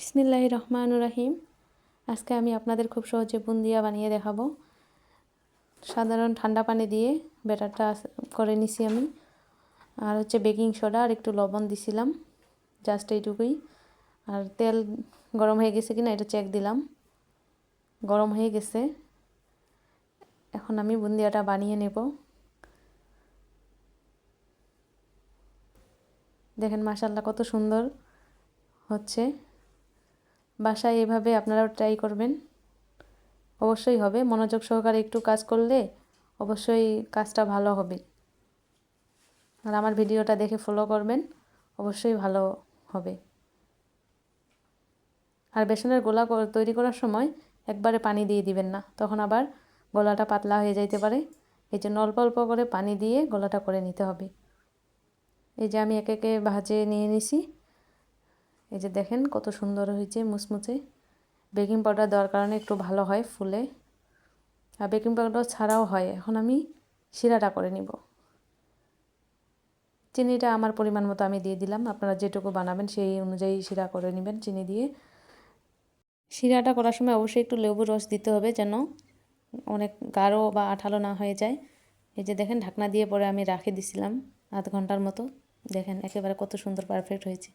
বিসমিল্লাহির রহমানির রহিম। আজকে আমি আপনাদের খুব সহজে বুন্দিয়া বানিয়ে দেখাবো। সাধারণ ঠান্ডা পানি দিয়ে ব্যাটারটা করে নিছি আমি। আর হচ্ছে বেকিং সোডা আর একটু লবণ দিছিলাম, জাস্ট এইটুকুই। আর তেল গরম হয়ে গেছে কিনা এটা চেক দিলাম, গরম হয়ে গেছে। এখন আমি বুন্দিয়াটা বানিয়ে নেব। দেখেন মাশাআল্লাহ কত সুন্দর হচ্ছে। বাসায় এভাবে আপনারাও ট্রাই করবেন, অবশ্যই হবে। মনোযোগ সহকারে একটু কাজ করলে অবশ্যই কাজটা ভালো হবে। আর আমার ভিডিওটা দেখে ফলো করবেন, অবশ্যই ভালো হবে। আর বেসনের গোলা তৈরি করার সময় একবারে পানি দিয়ে দিবেন না, তখন আবার গোলাটা পাতলা হয়ে যাইতে পারে। এই জন্য অল্প অল্প করে পানি দিয়ে গোলাটা করে নিতে হবে। এই যে আমি একে একে ভাজে নিয়ে নিছি। এই যে দেখেন কত সুন্দর হয়েছে, মুচমুচে। বেকিং পাউডার দেওয়ার কারণে একটু ভালো হয় ফুলে, আর বেকিং পাউডার ছাড়াও হয়। এখন আমি শিরাটা করে নিব। চিনিটা আমার পরিমাণ মতো আমি দিয়ে দিলাম, আপনারা যেটুকু বানাবেন সেই অনুযায়ী শিরা করে নেবেন চিনি দিয়ে। শিরাটা করার সময় অবশ্যই একটু লেবুর রস দিতে হবে, যেন অনেক গাঢ় বা আঠালো না হয়ে যায়। এই যে দেখেন ঢাকনা দিয়ে পরে আমি রাখে দিছিলাম আধ ঘন্টার মতো। দেখেন একেবারে কত সুন্দর পারফেক্ট হয়েছে।